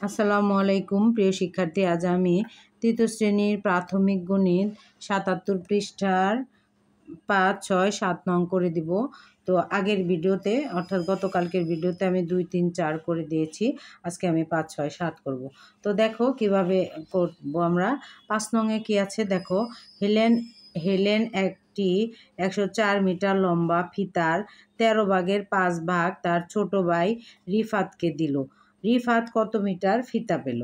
আসসালামু আলাইকুম প্রিয় শিক্ষার্থী, আজ আমি তৃতীয় শ্রেণীর প্রাথমিক গণিত ৭৭ পৃষ্ঠার ৫, ৬, ৭ নং করে দিব। তো আগের ভিডিওতে অর্থাৎ গতকালকের ভিডিওতে আমি ২, ৩, ৪ করে দিয়েছি। আজকে আমি ৫, ৬, ৭ করব। তো দেখো কিভাবে করব আমরা। ৫ নংয়ে কি আছে দেখো, হেলেন একটি ১০৪ মিটার লম্বা ফিতার ১৩ ভাগের ৫ ভাগ তার ছোট ভাই রিফাতকে দিল। রিফাত কত মিটার ফিতা পেল?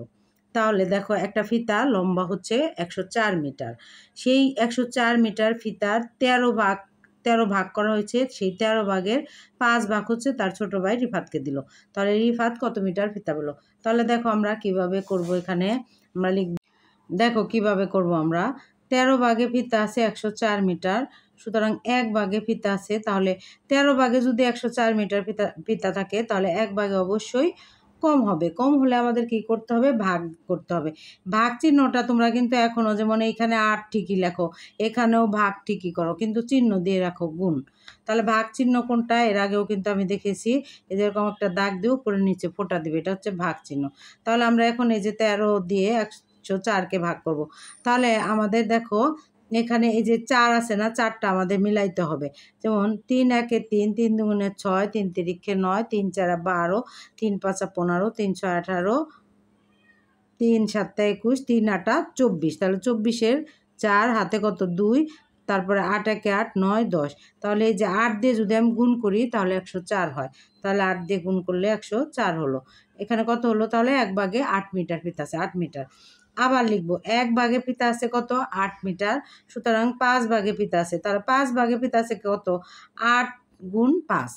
তাহলে দেখো, একটা ফিতা লম্বা হচ্ছে ১০৪ মিটার। সেই ১০৪ মিটার ফিতার ১৩ ভাগ করা হয়েছে, সেই ১৩ ভাগের ৫ ভাগ হচ্ছে তার ছোট ভাই রিফাতকে দিল। তাহলে রিফাত কত মিটার ফিতা পেল? তাহলে দেখো আমরা কিভাবে করব। এখানে আমরা দেখো কিভাবে করব আমরা। ১৩ ভাগে ফিতা আছে ১০৪ মিটার, সুতরাং ১ ভাগে ফিতা আছে। তাহলে ১৩ ভাগে যদি ১০৪ মিটার ফিতা থাকে, তাহলে ১ ভাগে অবশ্যই কম হবে। কম হলে আমাদের কি করতে হবে? ভাগ করতে হবে। ভাগ চিহ্নটা তোমরা কিন্তু এখনও, যেমন এইখানে ৮ ঠিকই লেখো, এখানেও ভাগ ঠিকই করো, কিন্তু চিহ্ন দিয়ে রাখো গুণ। তাহলে ভাগ চিহ্ন কোনটা? এর আগেও কিন্তু আমি দেখেছি, এরকম একটা দাগ দিয়ে উপরে নিচে ফোঁটা দিবে, এটা হচ্ছে ভাগ চিহ্ন। তাহলে আমরা এখন এই যে ১৩ দিয়ে ১০৪কে ভাগ করব। তাহলে আমাদের দেখো এখানে এই যে ৪ আছে না, ৪টা আমাদের মিলাইতে হবে। যেমন ৩ একে ৩, ৩ দুগুণে ৬, ৩ তিরিক্ষে ৯, ৩ চারে ১২, ৩ পাঁচা ১৫, ৩ ছয় ১৮, ৩ সাতটা ২১, ৩ আটা ২৪। তাহলে ২৪-এর ৪ হাতে কত? ২, তারপরে ৮ একে ৮, ৯, ১০। তাহলে এই যে ৮ দিয়ে যদি আমি গুণ করি তাহলে ১০৪ হয়। তাহলে ৮ দিয়ে গুণ করলে ১০৪ হলো। এখানে কত হলো? তাহলে ১ ভাগে ৮ মিটার ফিতা আছে, ৮ মিটার। আবার লিখবো, ১ ভাগে ফিতা আছে কত? ৮ মিটার। সুতরাং ৫ ভাগে ফিতা আছে, তাহলে ৫ ভাগে ফিতা আছে কত? ৮ গুণ ৫।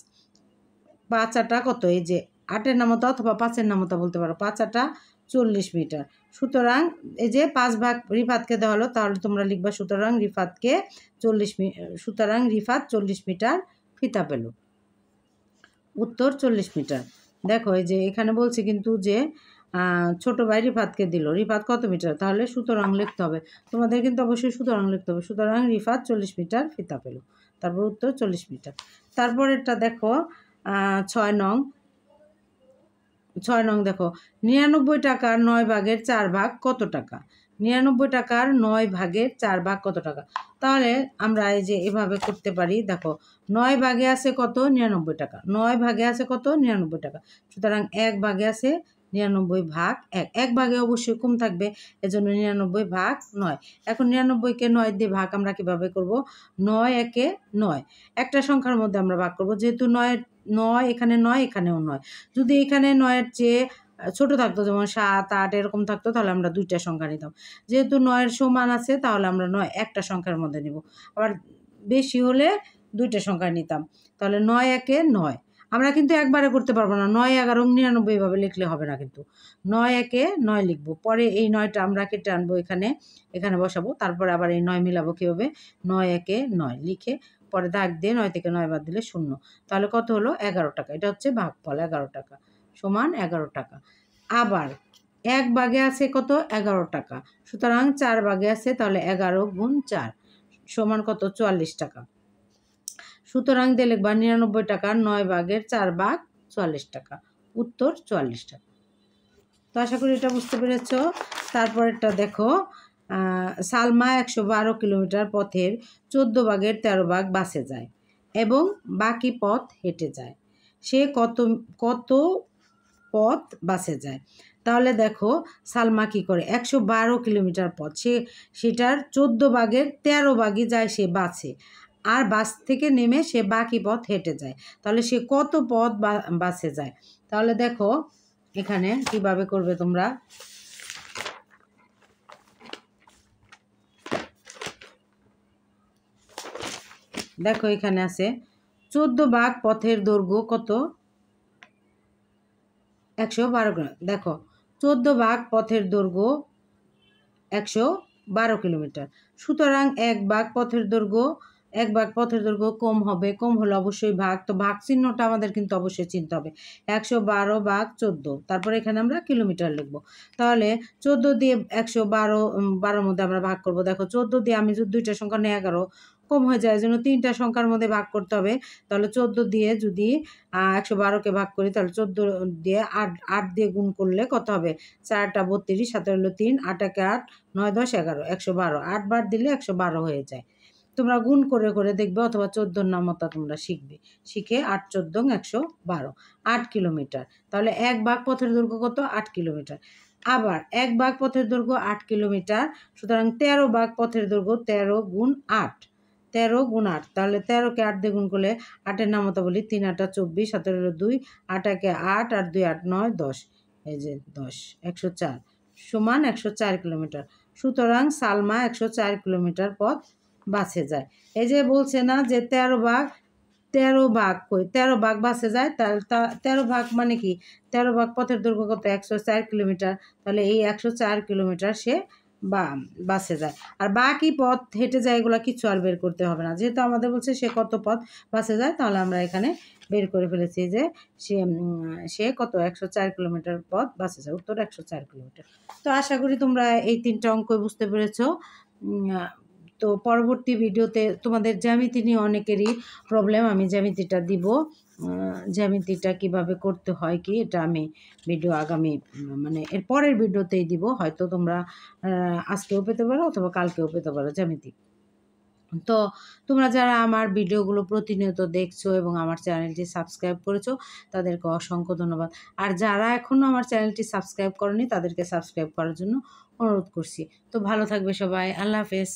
৫ আটা কত? এই যে ৮-এর নামতা অথবা 5-এর নামতা বলতে পারো। ৫ আটা ৪০ মিটার। সুতরাং এই যে ৫ ভাগ রিফাতকে দেওয়া হলো, তাহলে তোমরা লিখবা সুতরাং রিফাত ৪০ মিটার ফিতা পেল। উত্তর ৪০ মিটার। দেখো এই যে এখানে বলছে কিন্তু যে ছোট ভাই রিফাতকে দিল। রিফাত কত মিটার? তাহলে সুতরাং লিখতে হবে। তোমাদের কিন্তু অবশ্যই সুতরাং লিখতে হবে। সুতরাং রিফাত ৪০ মিটার ফিতা পেল। তারপর উত্তর ৪০ মিটার। তারপরেরটা দেখো ৬ নং। ৬ নং দেখো, ৯৯ টাকার ৯ ভাগের ৪ ভাগ কত টাকা? ৯৯ টাকার ৯ ভাগের ৪ ভাগ কত টাকা? তাহলে আমরা এই যে এভাবে করতে পারি। দেখো ৯ ভাগে আছে কত? ৯৯ টাকা। ৯ ভাগে আছে কত? ৯৯ টাকা। সুতরাং ১ ভাগে আছে ৯৯ ভাগ ১। ১ ভাগে অবশ্যই কম থাকবে, এজন্য ৯৯ ভাগ ৯। এখন ৯৯-কে ৯ দিয়ে ভাগ আমরা কিভাবে করব? ৯ একে ৯। একটা সংখ্যার মধ্যে আমরা ভাগ করব। যেহেতু ৯ এখানে ৯, এখানেও ৯। যদি এখানে ৯-এর চেয়ে ছোট থাকতো, যেমন ৭, ৮ এরকম থাকতো, তাহলে আমরা ২টা সংখ্যা নিতাম। যেহেতু ৯-এর সমান আছে, তাহলে আমরা ৯ একটা সংখ্যার মধ্যে নিব। আবার বেশি হলে ২টা সংখ্যা নিতাম। তাহলে ৯ একে ৯। আমরা কিন্তু একবারে করতে পারবো না। ৯, ১১, ৯৯ এভাবে লিখলে হবে না কিন্তু। ৯ একে ৯ লিখব। পরে এই ৯টা আমরা কেটে আনবো, এখানে বসাবো। তারপরে আবার এই ৯ মিলাবো কীভাবে? ৯ একে ৯ লিখে পরে দাগ দিয়ে ৯ থেকে ৯ বাদ দিলে ০। তাহলে কত হলো? ১১ টাকা। এটা হচ্ছে ভাগফল, ১১ টাকা সমান ১১ টাকা। আবার ১ ভাগে আছে কত? ১১ টাকা। সুতরাং ৪ ভাগে আছে, তাহলে ১১ গুণ ৪ সমান কত? ৪৪ টাকা। সুতরাং দিয়ে লিখবা ৯৯ টাকার ৯ ভাগের ৪ ভাগ ৪৪ টাকা। উত্তর ৪৪ টাকা। তো আশা করি এটা বুঝতে পেরেছ। তারপরেরটা দেখো, সালমা ১১২ কিলোমিটার পথের ১৪ ভাগের ১৩ ভাগ বাসে যায় এবং বাকি পথ হেঁটে যায়। সে কত পথ বাসে যায়? তাহলে দেখো সালমা কী করে, ১১২ কিলোমিটার পথ, সেটার ১৪ ভাগের ১৩ ভাগই যায় সে বাসে, আর বাস থেকে নেমে সে বাকি পথ হেঁটে যায়। তাহলে সে কত পথ বাসে যায়? তাহলে দেখো এখানে কিভাবে করবে তোমরা। দেখো এখানে আছে ১৪ ভাগ পথের দৈর্ঘ্য কত? ১১২ কিলোমিটার। দেখো ১৪ ভাগ পথের দৈর্ঘ্য ১১২ কিলোমিটার। সুতরাং ১ ভাগ পথের দৈর্ঘ্য কম হবে। কম হলে অবশ্যই ভাগ, তো ভাগ চিহ্নটা আমাদের কিন্তু অবশ্যই চিনতে হবে। ১১২ ভাগ ১৪, তারপরে এখানে আমরা কিলোমিটার লিখব। তাহলে ১৪ দিয়ে ১১২ মধ্যে আমরা ভাগ করব। দেখো ১৪ দিয়ে আমি যদি ২টা সংখ্যা নিয়ে ১১ কম হয়ে যায়, এই জন্য 3টা সংখ্যার মধ্যে ভাগ করতে হবে। তাহলে 14 দিয়ে যদি 112কে ভাগ করি, তাহলে 14 দিয়ে 8 দিয়ে গুণ করলে কত হবে? 4টা 32, 7 হলো 3, 8 একে 8, 9 10 11, 112, 8 বার দিলে 112 হয়ে যায়। তোমরা গুণ করে করে দেখবে, অথবা 14 নামতা তোমরা শিখবে, শিখে 8 14 112, 8 কিলোমিটার। তাহলে 1 ভাগ পথের দৈর্ঘ্য কত? 8 কিলোমিটার। আবার 1 ভাগ পথের দৈর্ঘ্য 8 কিলোমিটার, সুতরাং 13 ভাগ পথের দৈর্ঘ্য 13 গুণ 8, 13 গুণ 8, তাহলে 13কে 8 দিয়ে গুণ করলে 8-এর নামতা বলি, 3 8 24, 7 হলো 2, 8 একে 8, 8 2 8 9 10, এই যে 10, 104 সমান 104 কিলোমিটার। সুতরাং সালমা 104 কিলোমিটার পথ বাসে যায়। এই যে বলছে না যে 13 ভাগ, 13 ভাগ কই, 13 ভাগ বাসে যায়, তাহলে 13 ভাগ মানে কি? 13 ভাগ পথের দৈর্ঘ্য কত? 104 কিলোমিটার। তাহলে এই 104 কিলোমিটার সে বাসে যায়। আর বাকি পথ হেঁটে যায়, এগুলো কিছু আর বের করতে হবে না। যেহেতু আমাদের বলছে সে কত পথ বাসে যায়, তাহলে আমরা এখানে বের করে ফেলেছি যে সে কত? 104 কিলোমিটার পথ বাসে যায়। উত্তর 104 কিলোমিটার। তো আশা করি তোমরা এই 3টা অঙ্কই বুঝতে পেরেছো। তো পরবর্তী ভিডিওতে তোমাদের জ্যামিতি নিয়ে অনেকেরই প্রবলেম, আমি জ্যামিতিটা দিব। জ্যামিতিটা কিভাবে করতে হয় কি, এটা আমি ভিডিও আগামী মানে এর পরের ভিডিওতেই দিব। হয়তো তোমরা আজকেও পেতে পারো অথবা কালকেও পেতে পারো জ্যামিতি। তো তোমরা যারা আমার ভিডিওগুলো প্রতিনিয়ত দেখছো এবং আমার চ্যানেলটি সাবস্ক্রাইব করেছো, তাদেরকে অসংখ্য ধন্যবাদ। আর যারা এখনও আমার চ্যানেলটি সাবস্ক্রাইব করনি, তাদেরকে সাবস্ক্রাইব করার জন্য অনুরোধ করছি। তো ভালো থাকবে সবাই। আল্লাহ হাফেজ।